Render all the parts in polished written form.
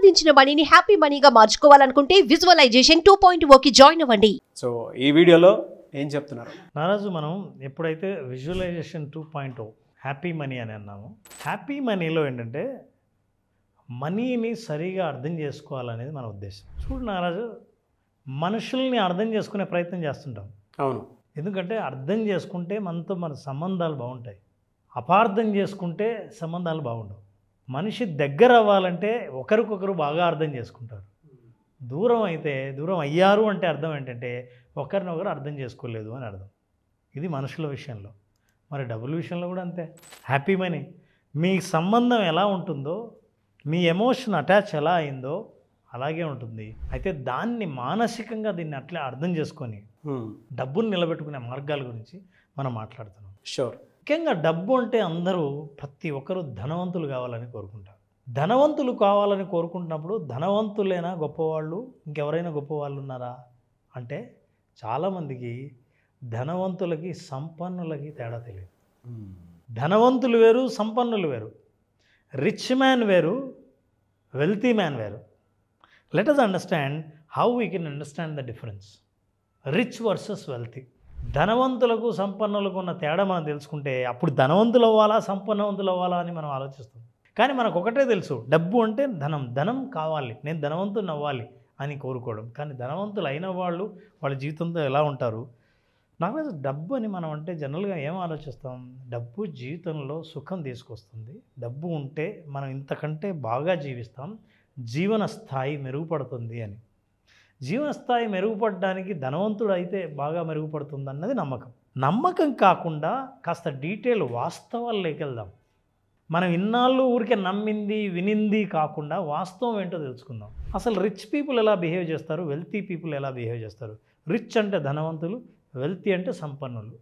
సంపాదించిన మనీని హ్యాపీ మనీగా మార్చుకోవాలనుకుంటే విజువలైజేషన్ 2.0కి జాయిన్ అవ్వండి. సో ఈ వీడియోలో ఏం చెప్తున్నారు? నారాజు, మనం ఎప్పుడైతే విజువలైజేషన్ 2.0 హ్యాపీ మనీ అని అన్నామో, హ్యాపీ మనీలో ఏంటంటే మనీని సరిగా అర్థం చేసుకోవాలనేది మన ఉద్దేశం. చూడు నారాజు, మనుషుల్ని అర్థం చేసుకునే ప్రయత్నం చేస్తుంటాం. అవును. ఎందుకంటే అర్థం చేసుకుంటే మనతో మన సంబంధాలు బాగుంటాయి, అపార్థం చేసుకుంటే సంబంధాలు బాగుండవు. మనిషి దగ్గర అవ్వాలంటే ఒకరికొకరు బాగా అర్థం చేసుకుంటారు. దూరం అయ్యారు అంటే అర్థం ఏంటంటే ఒకరినొకరు అర్థం చేసుకోలేదు అని అర్థం. ఇది మనుషుల విషయంలో. మరి డబ్బుల విషయంలో కూడా అంతే. హ్యాపీ మనీ, మీ సంబంధం ఎలా ఉంటుందో, మీ ఎమోషన్ అటాచ్ ఎలా అయిందో అలాగే ఉంటుంది. అయితే దాన్ని మానసికంగా దీన్ని అట్లా అర్థం చేసుకొని డబ్బును నిలబెట్టుకునే మార్గాల గురించి మనం మాట్లాడుతున్నాం. షూర్. ముఖ్యంగా డబ్బు అంటే అందరూ ప్రతి ఒక్కరూ ధనవంతులు కావాలని కోరుకుంటారు. ధనవంతులు కావాలని కోరుకుంటున్నప్పుడు ధనవంతులైనా గొప్పవాళ్ళు, ఇంకెవరైనా గొప్పవాళ్ళు ఉన్నారా అంటే చాలామందికి ధనవంతులకి సంపన్నులకి తేడా తెలియదు. ధనవంతులు వేరు, సంపన్నులు వేరు. రిచ్ మ్యాన్ వేరు, వెల్తీ మ్యాన్ వేరు. Let us understand how we can understand the difference rich versus wealthy. ధనవంతులకు సంపన్నులకు ఉన్న తేడా మనం తెలుసుకుంటే అప్పుడు ధనవంతులు అవ్వాలా సంపన్నవంతులు అవ్వాలా అని మనం ఆలోచిస్తాం. కానీ మనకు ఒకటే తెలుసు, డబ్బు అంటే ధనం కావాలి, నేను ధనవంతుని అవ్వాలి అని కోరుకోవడం. కానీ ధనవంతులు అయిన వాళ్ళు వాళ్ళ జీవితంతో ఎలా ఉంటారు? నాకు డబ్బు అని మనం అంటే జనరల్గా ఏం ఆలోచిస్తాం? డబ్బు జీవితంలో సుఖం తీసుకొస్తుంది, డబ్బు ఉంటే మనం ఇంతకంటే బాగా జీవిస్తాం, జీవన స్థాయి మెరుగుపడుతుంది అని. జీవన స్థాయి మెరుగుపడడానికి ధనవంతుడు అయితే బాగా మెరుగుపడుతుంది అన్నది నమ్మకం కాకుండా కాస్త డీటెయిల్ వాస్తవాల్లోకి వెళ్దాం. మనం ఇన్నాళ్ళు ఊరికే నమ్మింది వినింది కాకుండా వాస్తవం ఏంటో తెలుసుకుందాం. అసలు రిచ్ పీపుల్ ఎలా బిహేవ్ చేస్తారు, వెల్తీ పీపుల్ ఎలా బిహేవ్ చేస్తారు? రిచ్ అంటే ధనవంతులు, వెల్తీ అంటే సంపన్నులు.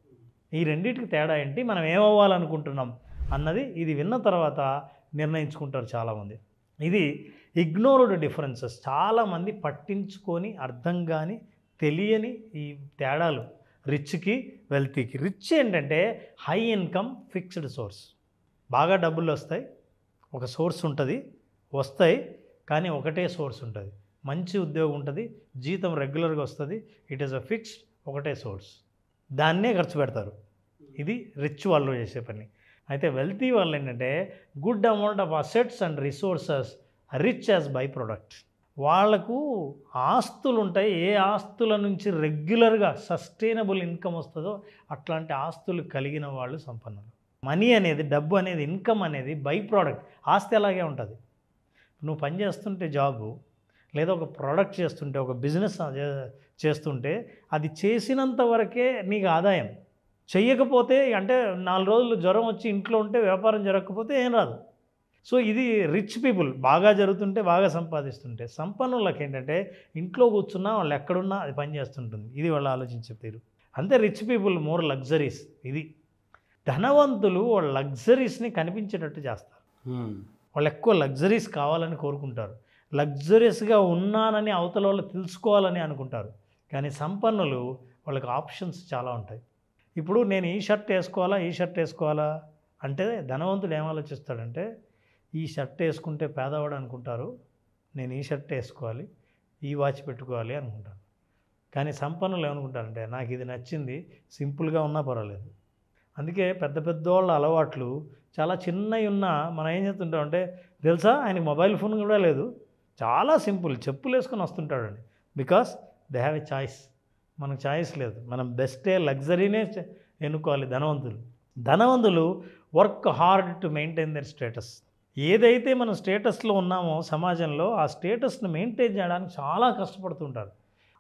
ఈ రెండింటికి తేడా ఏంటి, మనం ఏమవ్వాలనుకుంటున్నాం అన్నది ఇది విన్న తర్వాత నిర్ణయించుకుంటారు చాలామంది. ఇది ఇగ్నోర్డ్ డిఫరెన్సెస్. చాలామంది పట్టించుకొని అర్థం కానీ తెలియని ఈ తేడాలు రిచ్కి వెల్తీకి. రిచ్ ఏంటంటే హై ఇన్కమ్ ఫిక్స్డ్ సోర్స్, బాగా డబ్బులు వస్తాయి, ఒక సోర్స్ ఉంటుంది, వస్తాయి కానీ ఒకటే సోర్స్ ఉంటుంది. మంచి ఉద్యోగం ఉంటుంది, జీతం రెగ్యులర్గా వస్తుంది, ఇట్ ఈస్ అ ఫిక్స్డ్ ఒకటే సోర్స్, దాన్నే ఖర్చు పెడతారు. ఇది రిచ్ వాళ్ళు చేసే పని. అయితే వెల్తీ వాళ్ళు ఏంటంటే good amount of assets and resources, rich as by product. వాళ్లకు ఆస్తులు ఉంటాయి, ఏ ఆస్తుల నుంచి రెగ్యులర్గా సస్టైనబుల్ ఇన్కమ్ వస్తుందో అట్లాంటి ఆస్తులు కలిగిన వాళ్ళు సంపన్నులు. మనీ అనేది, డబ్బు అనేది, ఇన్కమ్ అనేది బై ప్రోడక్ట్. ఆస్తి అలాగే ఉంటుంది. నువ్వు పని చేస్తుంటే జాబు, లేదా ఒక ప్రోడక్ట్ చేస్తుంటే, ఒక బిజినెస్ చేస్తుంటే అది చేసినంత వరకే నీకు ఆదాయం. చెయ్యకపోతే అంటే 4 రోజులు జ్వరం వచ్చి ఇంట్లో ఉంటే వ్యాపారం జరగకపోతే ఏం రాదు. సో ఇది రిచ్ పీపుల్, బాగా జరుగుతుంటే బాగా సంపాదిస్తుంటే. సంపన్నులకు ఏంటంటే ఇంట్లో కూర్చున్నా వాళ్ళు ఎక్కడున్నా అది పని చేస్తుంటుంది. ఇది వాళ్ళు ఆలోచించే తీరు. అంతే రిచ్ పీపుల్ మోర్ లగ్జరీస్. ఇది ధనవంతులు వాళ్ళ లగ్జరీస్ని కనిపించేటట్టు చేస్తారు. వాళ్ళు ఎక్కువ లగ్జరీస్ కావాలని కోరుకుంటారు, లగ్జరీస్గా ఉన్నానని అవతల వాళ్ళు తెలుసుకోవాలని అనుకుంటారు. కానీ సంపన్నులు వాళ్ళకి ఆప్షన్స్ చాలా ఉంటాయి. ఇప్పుడు నేను ఈ షర్ట్ వేసుకోవాలా అంటే ధనవంతుడు ఏం ఆలోచిస్తాడంటే ఈ షర్ట్ వేసుకుంటే పేదవాడు అనుకుంటారు, నేను ఈ షర్ట్ వేసుకోవాలి, ఈ వాచ్ పెట్టుకోవాలి అనుకుంటాను. కానీ సంపన్నులు ఏమనుకుంటారంటే నాకు ఇది నచ్చింది, సింపుల్గా ఉన్నా పర్వాలేదు. అందుకే పెద్ద వాళ్ళ అలవాట్లు చాలా చిన్నవి ఉన్నా మనం ఏం చేస్తుంటామంటే తెలుసా, ఆయనకి మొబైల్ ఫోన్ కూడా లేదు, చాలా సింపుల్, చెప్పులు వేసుకొని వస్తుంటాడండి. Because they have a choice. మనకు చాయిస్ లేదు, మనం బెస్టే లగ్జరీనే ఎన్నుకోవాలి. ధనవంతులు work hard to maintain their status. ఏదైతే మనం స్టేటస్లో ఉన్నామో సమాజంలో, ఆ స్టేటస్ని మెయింటైన్ చేయడానికి చాలా కష్టపడుతుంటారు.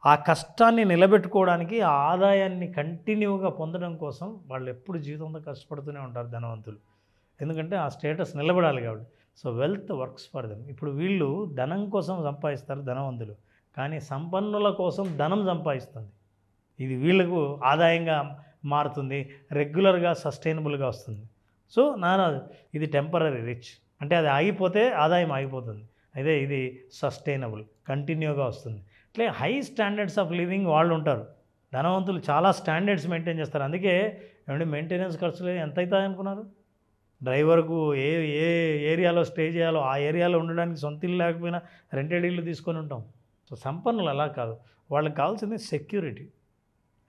ఆ కష్టాన్ని నిలబెట్టుకోవడానికి, ఆ ఆదాయాన్ని కంటిన్యూగా పొందడం కోసం వాళ్ళు ఎప్పుడు జీవితంలో కష్టపడుతూనే ఉంటారు ధనవంతులు. ఎందుకంటే ఆ స్టేటస్ నిలబడాలి కాబట్టి. So wealth works for them. ఇప్పుడు వీళ్ళు ధనం కోసం సంపాదిస్తారు ధనవంతులు, కానీ సంపన్నుల కోసం ధనం సంపాదిస్తుంది. ఇది వీళ్ళకు ఆదాయంగా మారుతుంది, రెగ్యులర్గా సస్టైనబుల్గా వస్తుంది. సో ఇది టెంపరరీ రిచ్ అంటే అది ఆగిపోతే ఆదాయం ఆగిపోతుంది. అయితే ఇది సస్టైనబుల్, కంటిన్యూగా వస్తుంది. ఇట్లే హై స్టాండర్డ్స్ ఆఫ్ లివింగ్ వాళ్ళు ఉంటారు. ధనవంతులు చాలా స్టాండర్డ్స్ మెయింటైన్ చేస్తారు. అందుకే ఏమంటే మెయింటెనెన్స్ ఖర్చులు ఎంత అవుతాయి అనుకున్నారు? డ్రైవర్కు ఏ ఏ ఏరియాలో స్టే చేయాలో ఆ ఏరియాలో ఉండడానికి సొంత ఇల్లు లేకపోయినా రెంటెడ్ ఇల్లు తీసుకొని ఉంటాం. సో సంపన్నులు అలా కాదు, వాళ్ళకి కావాల్సింది సెక్యూరిటీ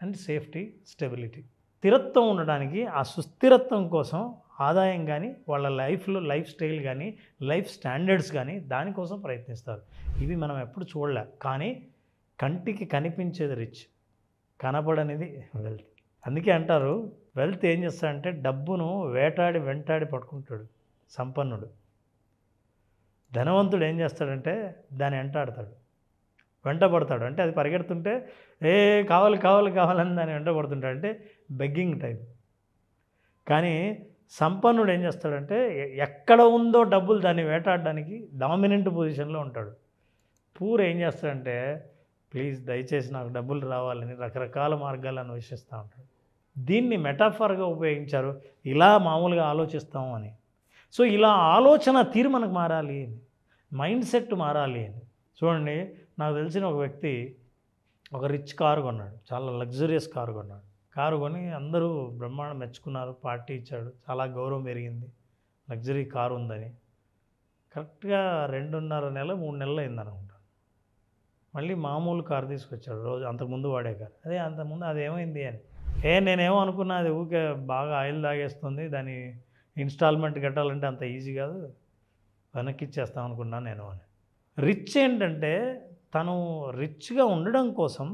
అండ్ సేఫ్టీ, స్టెబిలిటీ. స్థిరత్వం ఉండడానికి, ఆ సుస్థిరత్వం కోసం ఆదాయం కానీ, వాళ్ళ లైఫ్లో లైఫ్ స్టైల్ కానీ, లైఫ్ స్టాండర్డ్స్ కానీ దానికోసం ప్రయత్నిస్తారు. ఇవి మనం ఎప్పుడు చూడలే. కానీ కంటికి కనిపించేది రిచ్, కనపడనిది వెల్త్. అందుకే అంటారు వెల్త్ ఏం చేస్తాడంటే డబ్బును వెంటాడి పట్టుకుంటాడు సంపన్నుడు. ధనవంతుడు ఏం చేస్తాడంటే దాన్ని వెంటబడతాడు. అంటే అది పరిగెడుతుంటే కావాలని దాన్ని వెంటబడుతుంటాడు. అంటే బెగ్గింగ్ టైప్. కానీ సంపన్నుడు ఏం చేస్తాడంటే ఎక్కడ ఉందో డబ్బులు దాన్ని వేటాడడానికి డామినెంట్ పొజిషన్లో ఉంటాడు. పూర్ ఏం చేస్తాడంటే ప్లీజ్ దయచేసి నాకు డబ్బులు రావాలని రకరకాల మార్గాలు అన్వేషిస్తూ ఉంటాడు. దీన్ని మెటాఫర్గా ఉపయోగించారు, ఇలా మామూలుగా ఆలోచిస్తాము అని. సో ఇలా ఆలోచన తీరు మనకు మారాలి, మైండ్ సెట్ మారాలి అని. చూడండి, నాకు తెలిసిన ఒక వ్యక్తి ఒక రిచ్ కారు కొన్నాడు, చాలా లగ్జరియస్ కారు కొన్నాడు. కారు కొని అందరూ బ్రహ్మాండం మెచ్చుకున్నారు, పార్టీ ఇచ్చాడు, చాలా గౌరవం పెరిగింది, లగ్జరీ కారు ఉందని. కరెక్ట్గా 2.5 నెలలు 3 నెలలు అయిందనుకుంటా. మళ్ళీ మామూలు కారు తీసుకొచ్చాడు, రోజు అంతకుముందు వాడే కారు. అంతకుముందు అది ఏమైంది అని. నేనేమో అనుకున్నా, అది ఊరికే బాగా ఆయిల్ తాగేస్తుంది, దాన్ని ఇన్స్టాల్మెంట్ కట్టాలంటే అంత ఈజీ కాదు, వెనక్కి ఇచ్చేస్తాం అనుకున్నాను నేను అని. రిచ్ ఏంటంటే తను రిచ్గా ఉండడం కోసం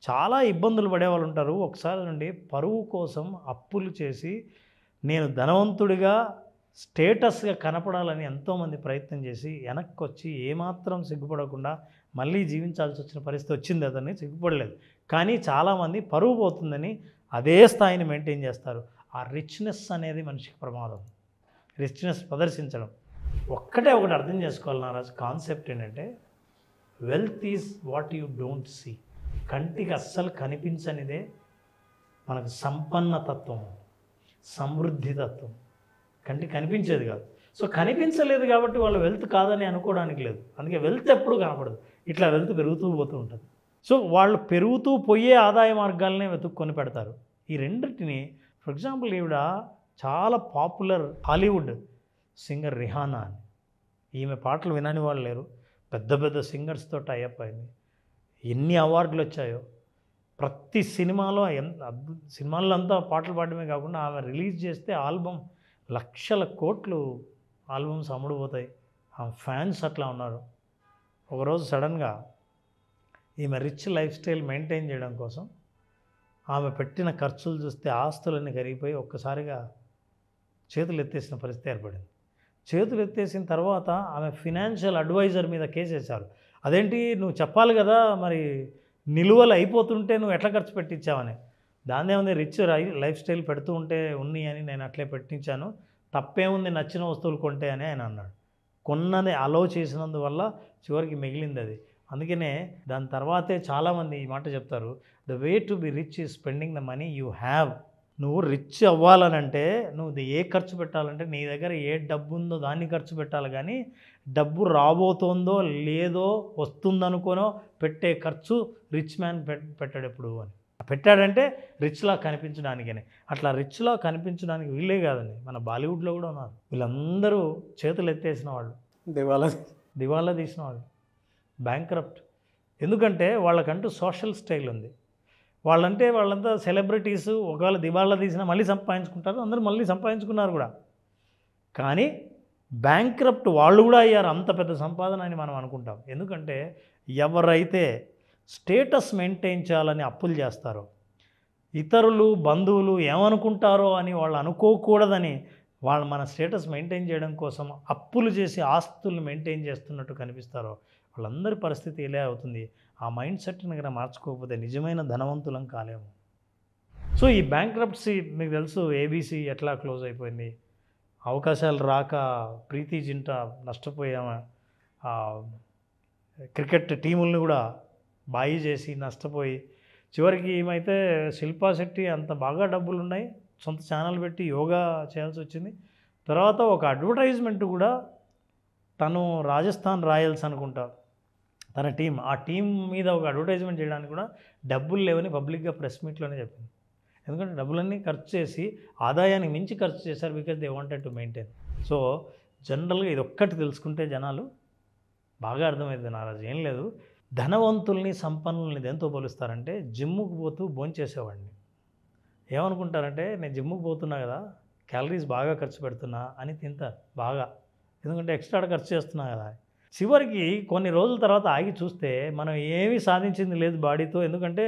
చాలా ఇబ్బందులు పడేవాళ్ళు ఉంటారు. ఒకసారి నుండి పరువు కోసం అప్పులు చేసి నేను ధనవంతుడిగా స్టేటస్గా కనపడాలని ఎంతోమంది ప్రయత్నం చేసి వెనక్కి వచ్చి ఏమాత్రం సిగ్గుపడకుండా మళ్ళీ జీవించాల్సి వచ్చిన పరిస్థితి వచ్చింది. అతన్ని సిగ్గుపడలేదు. కానీ చాలామంది పరువు పోతుందని అదే స్థాయిని మెయింటైన్ చేస్తారు. ఆ రిచ్నెస్ అనేది మనిషికి ప్రమాదం. రిచ్నెస్ ప్రదర్శించడం ఒకటి అర్థం చేసుకోవాలి. నా కాన్సెప్ట్ ఏంటంటే wealth is what you don't see. కంటికి అస్సలు కనిపించనిదే మనకు సంపన్నతత్వం, సమృద్ధి తత్వం. కంటికి కనిపించేది కాదు. సో కనిపించలేదు కాబట్టి వాళ్ళు వెల్త్ కాదని అనుకోవడానికి లేదు. అందుకే వెల్త్ ఎప్పుడు కనపడదు, ఇట్లా వెల్త్ పెరుగుతూ పోతూ ఉంటుంది. సో వాళ్ళు పెరుగుతూ పోయే ఆదాయ మార్గాలనే వెతుక్కొని పెడతారు. ఈ రెండింటిని, ఫర్ ఎగ్జాంపుల్, ఈవిడ చాలా పాపులర్ హాలీవుడ్ సింగర్ రిహానా అని. ఈమె పాటలు వినని వాళ్ళు లేరు. పెద్ద పెద్ద సింగర్స్తో టైఅప్ అయింది. ఎన్ని అవార్డులు వచ్చాయో. ప్రతి సినిమాలో సినిమాల్లో అంతా పాటలు పాడడమే కాకుండా ఆమె రిలీజ్ చేస్తే ఆల్బమ్ లక్షల కోట్లు ఆల్బమ్స్ అమ్ముడుపోతాయి. ఆమె ఫ్యాన్స్ అట్లా ఉన్నారు. ఒకరోజు సడన్గా ఈమె రిచ్ లైఫ్ స్టైల్ మెయింటైన్ చేయడం కోసం ఆమె పెట్టిన ఖర్చులు చూస్తే ఆస్తులన్నీ కరిగిపోయి ఒక్కసారిగా చేతులు ఎత్తేసిన పరిస్థితి ఏర్పడింది. చేతులు ఎత్తేసిన తర్వాత ఆమె ఫినాన్షియల్ అడ్వైజర్ మీద కేసు వేశారు. అదేంటి, నువ్వు చెప్పాలి కదా, మరి నిలువలు అయిపోతుంటే నువ్వు ఎట్లా ఖర్చు పెట్టించావని. దాన్నే ఉంది, రిచ్ లైఫ్ స్టైల్ పెడుతూ ఉంటే ఉన్నాయి అని నేను అట్లే పెట్టించాను, తప్పేముంది నచ్చిన వస్తువులు కొంటే అని ఆయన అన్నాడు. కొన్నది అలో చేసినందువల్ల చివరికి మిగిలింది అది. అందుకనే దాని తర్వాతే చాలామంది ఈ మాట చెప్తారు, the way to be rich is spending the money you have. నువ్వు రిచ్ అవ్వాలనంటే నువ్వు ఏ ఖర్చు పెట్టాలంటే నీ దగ్గర ఏ డబ్బు ఉందో దాన్ని ఖర్చు పెట్టాలి. కానీ డబ్బు రాబోతోందో లేదో వస్తుందనుకోనో పెట్టే ఖర్చు రిచ్ మ్యాన్ పెట్టాడు ఎప్పుడు అని. పెట్టాడంటే రిచ్లా కనిపించడానికని. అట్లా రిచ్లా కనిపించడానికి వీళ్ళే కాదండి, మన బాలీవుడ్లో కూడా ఉన్నారు. వీళ్ళందరూ చేతులు ఎత్తేసిన వాళ్ళు, దివాలా తీసిన వాళ్ళు, బ్యాంక్రప్ట్. ఎందుకంటే వాళ్ళకంటూ సోషల్ స్టైల్ ఉంది. వాళ్ళంతా సెలబ్రిటీస్. ఒకవేళ దివాలా తీసినా మళ్ళీ సంపాదించుకుంటారు, అందరూ మళ్ళీ సంపాదించుకున్నారు కూడా. కానీ బ్యాంక్రప్ట్ వాళ్ళు కూడా అయ్యారు. అంత పెద్ద సంపాదన అని మనం అనుకుంటాం. ఎందుకంటే ఎవరైతే స్టేటస్ మెయింటైన్ చేయాలని అప్పులు చేస్తారో, ఇతరులు బంధువులు ఏమనుకుంటారో అని వాళ్ళు అనుకోకూడదని వాళ్ళు మన స్టేటస్ మెయింటైన్ చేయడం కోసం అప్పులు చేసి ఆస్తులను మెయింటైన్ చేస్తున్నట్టు కనిపిస్తారో, వాళ్ళందరి పరిస్థితి ఇలా అవుతుంది. ఆ మైండ్ సెట్ని కనుక మార్చుకోకపోతే నిజమైన ధనవంతులం కాలేము. సో ఈ బ్యాంక్రప్ట్సీ మీకు తెలుసు, ఏబీసీ ఎట్లా క్లోజ్ అయిపోయింది, అవకాశాలు రాక ప్రీతి జింట నష్టపోయాము, క్రికెట్ టీముల్ని కూడా బాయి చేసి నష్టపోయి చివరికి ఏమైతే శిల్పా శెట్టి అంత బాగా డబ్బులు ఉన్నాయి, సొంత ఛానల్ పెట్టి యోగా చేయాల్సి వచ్చింది. తర్వాత ఒక అడ్వర్టైజ్మెంట్ కూడా తను రాజస్థాన్ రాయల్స్ అనుకుంటా తన టీం, ఆ టీం మీద ఒక అడ్వర్టైజ్మెంట్ చేయడానికి కూడా డబ్బులు లేవని పబ్లిక్గా ప్రెస్ మీట్లోనే చెప్పింది. ఎందుకంటే డబ్బులన్నీ ఖర్చు చేసి ఆదాయానికి మించి ఖర్చు చేశారు, because they wanted to maintain. So జనరల్గా ఇది ఒక్కటి తెలుసుకుంటే జనాలు బాగా అర్థమవుతుంది. నారాజు ఏం లేదు, ధనవంతుల్ని సంపన్నుల్ని దేంతో పోలుస్తారంటే జిమ్ముకు పోతూ భోంచేసేవాడిని. ఏమనుకుంటారంటే నేను జిమ్ముకు పోతున్నా కదా, క్యాలరీస్ బాగా ఖర్చు పెడుతున్నా అని తింటారు బాగా, ఎందుకంటే ఎక్స్ట్రా ఖర్చు చేస్తున్నా కదా. చివరికి కొన్ని రోజుల తర్వాత ఆగి చూస్తే మనం ఏమీ సాధించింది లేదు బాడీతో, ఎందుకంటే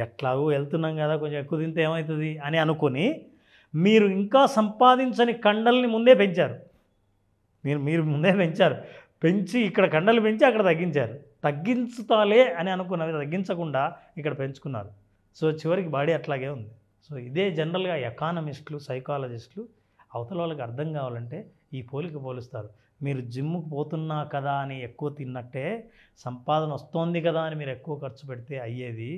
ఎట్లాగో వెళ్తున్నాం కదా, కొంచెం ఎక్కువ తింటే ఏమవుతుంది అని అనుకొని మీరు ఇంకా సంపాదించని కండల్ని ముందే పెంచారు. మీరు ముందే పెంచి ఇక్కడ కండలు పెంచి అక్కడ తగ్గించుతాలే అని అనుకున్నవి తగ్గించకుండా ఇక్కడ పెంచుకున్నారు. సో చివరికి బాడీ అట్లాగే ఉంది. సో ఇదే జనరల్గా ఎకానమిస్టులు, సైకాలజిస్టులు అవతల వాళ్ళకి అర్థం కావాలంటే ఈ పోలిక పోలుస్తారు. మీరు జిమ్కి పోతున్నా కదా అని ఎక్కువ తిన్నట్టే, సంపాదన వస్తోంది కదా అని మీరు ఎక్కువ ఖర్చు పెడితే అయ్యేది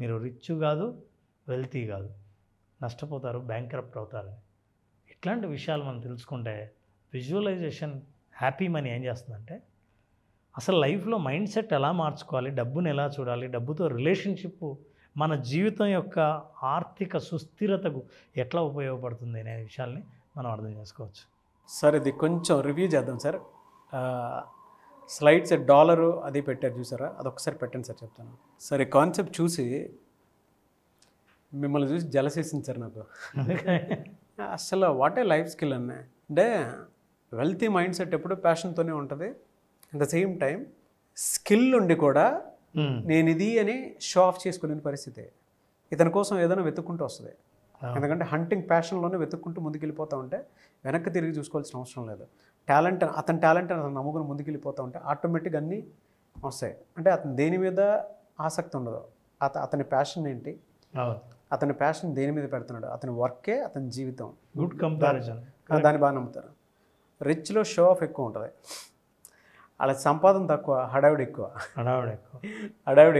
మీరు రిచ్ కాదు, వెల్తీ కాదు, నష్టపోతారు, బ్యాంక్రప్ట్ అవుతారు. ఇట్లాంటి విషయాలు మనం తెలుసుకుంటే విజువలైజేషన్ హ్యాపీ మనీ ఏం చేస్తుందంటే అసలు లైఫ్లో మైండ్ సెట్ ఎలా మార్చుకోవాలి, డబ్బుని ఎలా చూడాలి, డబ్బుతో రిలేషన్షిప్ మన జీవితం యొక్క ఆర్థిక సుస్థిరతకు ఎట్లా ఉపయోగపడుతుంది అనే విషయాల్ని మనం అర్థం చేసుకోవచ్చు. సార్ ఇది కొంచెం రివ్యూ చేద్దాం సార్. స్లైడ్స్ డాలరు అది పెట్టారు చూసారా, అదొకసారి పెట్టండి సార్, చెప్తాను సార్. ఈ కాన్సెప్ట్ చూసి మిమ్మల్ని చూసి జలసేసింది సార్ నాకు. అసలు వాట్ ఏ లైఫ్ స్కిల్ అన్నా అంటే వెల్తీ మైండ్ సెట్ ఎప్పుడు ప్యాషన్తోనే ఉంటుంది. At the same time skill ఉండి కూడా నేను ఇది అని షో ఆఫ్ చేసుకునే పరిస్థితి ఇతని కోసం ఏదైనా వెతుక్కుంటూ వస్తుంది. ఎందుకంటే హంటింగ్ ప్యాషన్లోనే వెతుక్కుంటూ ముందుకెళ్ళిపోతూ ఉంటే వెనక్కి తిరిగి చూసుకోవాల్సిన అవసరం లేదు. అతని టాలెంట్ అతను నమ్ముకుని ముందుకెళ్ళిపోతూ ఉంటే ఆటోమేటిక్గా అన్నీ వస్తాయి. అంటే అతను దేని మీద ఆసక్తి ఉండదు, అతని ప్యాషన్ ఏంటి, అతని ప్యాషన్ దేని మీద పెడుతున్నాడు, అతని వర్కే అతని జీవితం. Good comparison. దాన్ని బాగా నమ్ముతారు. రిచ్లో షో ఆఫ్ ఎక్కువ ఉంటుంది, అలా సంపాదన తక్కువ, హడావిడి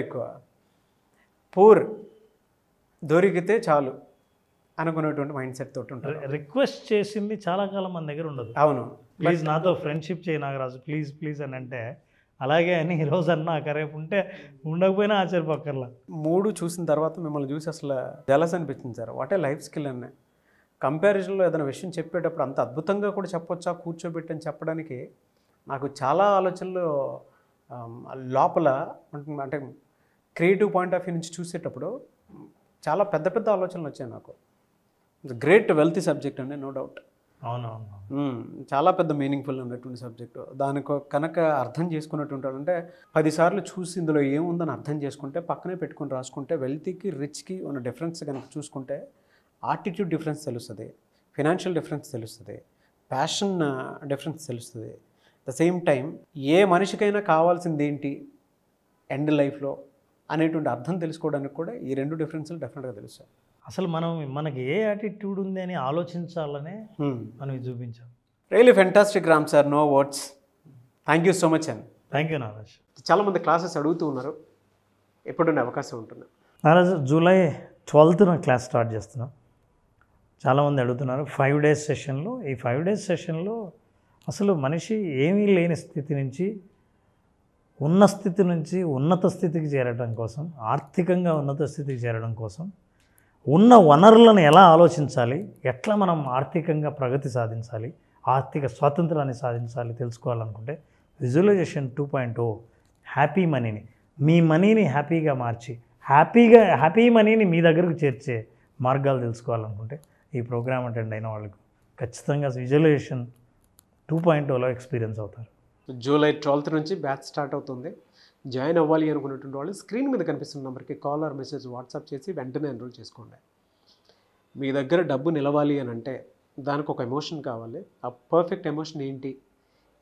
ఎక్కువ. పూర్ దొరికితే చాలు అనుకునేటువంటి మైండ్ సెట్ తోటి ఉంటుంది. రిక్వెస్ట్ చేసింది చాలా కాలం మన దగ్గర ఉండదు. అవును, ప్లీజ్ నాతో ఫ్రెండ్షిప్ చేయి నాగరాజు, ప్లీజ్ అని అంటే అలాగే అని ఈరోజు అన్నా రేపు ఉంటే ఉండకపోయినా ఆశ్చర్యపక్కర్లా. 3 చూసిన తర్వాత మిమ్మల్ని చూసి అసలు జలస్ అనిపించింది sir. What a life skill అన్న కంపారిజన్లో ఏదైనా విషయం చెప్పేటప్పుడు అంత అద్భుతంగా కూడా చెప్పొచ్చా కూర్చోబెట్టి అని చెప్పడానికి నాకు చాలా ఆలోచనలు లోపల అంటే క్రియేటివ్ పాయింట్ ఆఫ్ వ్యూ నుంచి చూసేటప్పుడు చాలా పెద్ద పెద్ద ఆలోచనలు వచ్చాయి నాకు. గ్రేట్ వెల్తీ సబ్జెక్ట్ అండి, నో డౌట్. అవునవును, చాలా పెద్ద మీనింగ్ఫుల్ ఉన్నటువంటి సబ్జెక్టు. దానికి కనుక అర్థం చేసుకున్నట్టు అంటే 10 సార్లు చూసి ఇందులో ఏముందని అర్థం చేసుకుంటే పక్కనే పెట్టుకుని రాసుకుంటే వెల్తీకి రిచ్కి ఉన్న డిఫరెన్స్ కనుక చూసుకుంటే ఆటిట్యూడ్ డిఫరెన్స్ తెలుస్తుంది, ఫినాన్షియల్ డిఫరెన్స్ తెలుస్తుంది, ప్యాషన్ డిఫరెన్స్ తెలుస్తుంది. ద సేమ్ టైం ఏ మనిషికైనా కావాల్సింది ఏంటి ఎండ్ లైఫ్లో అనేటువంటి అర్థం తెలుసుకోవడానికి కూడా ఈ 2 డిఫరెన్స్లు డెఫినెట్గా తెలుస్తాయి. అసలు మనకి ఏ యాటిట్యూడ్ ఉంది అని ఆలోచించాలనే మనం చూపించాం. Really fantastic Ram sir, no words. Thank you so much అండి. Thank you Naraj. చాలామంది క్లాసెస్ అడుగుతూ ఉన్నారు, ఎప్పుడున్న అవకాశం ఉంటుంది? నారాజ్ జూలై 12న క్లాస్ స్టార్ట్ చేస్తున్నాం. చాలామంది అడుగుతున్నారు 5 days సెషన్లో. ఈ 5 days సెషన్లో అసలు మనిషి ఏమీ లేని స్థితి నుంచి ఉన్న స్థితి నుంచి ఉన్నత స్థితికి చేరడం కోసం, ఆర్థికంగా ఉన్నత స్థితికి చేరడం కోసం ఉన్న వనరులను ఎలా ఆలోచించాలి, ఎట్లా మనం ఆర్థికంగా ప్రగతి సాధించాలి, ఆర్థిక స్వాతంత్రాన్ని సాధించాలి తెలుసుకోవాలనుకుంటే విజువలైజేషన్ 2.0 హ్యాపీ మనీని, మీ మనీని హ్యాపీగా మార్చి హ్యాపీ మనీని మీ దగ్గరకు చేర్చే మార్గాలు తెలుసుకోవాలనుకుంటే ఈ ప్రోగ్రామ్ అటెండ్ అయిన వాళ్ళకు ఖచ్చితంగా విజువలైజేషన్ 2.0లో ఎక్స్పీరియన్స్ అవుతారు. జూలై 12th నుంచి బ్యాచ్ స్టార్ట్ అవుతుంది. జాయిన్ అవ్వాలి అనుకున్నటువంటి వాళ్ళు స్క్రీన్ మీద కనిపిస్తున్న నెంబర్కి కాల్ ఆర్ మెసేజ్ వాట్సాప్ చేసి వెంటనే ఎన్రోల్ చేసుకోండి. మీ దగ్గర డబ్బు నిలవాలి అని అంటే దానికి ఒక ఎమోషన్ కావాలి. ఆ పర్ఫెక్ట్ ఎమోషన్ ఏంటి,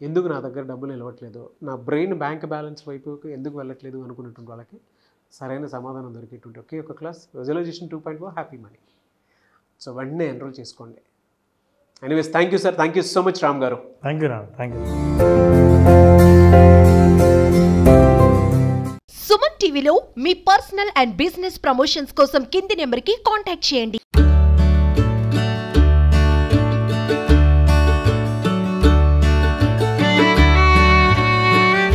ఎందుకు నా దగ్గర డబ్బులు నిలవట్లేదు, నా బ్రెయిన్ బ్యాంక్ బ్యాలెన్స్ వైపుకి ఎందుకు వెళ్ళట్లేదు అనుకున్నటువంటి వాళ్ళకి సరైన సమాధానం దొరికేటువంటి ఒకే ఒక class visualisation 2.0 happy money. So వెంటనే ఎన్రోల్ చేసుకోండి. Anyways thank you sir, thank you so much Ram garu. Thank you Ram, thank you. Suman టీవీలో మీ పర్సనల్ అండ్ బిజినెస్ ప్రమోషన్స్ కోసం కింది నెంబర్కి కాంటాక్ట్ చేయండి.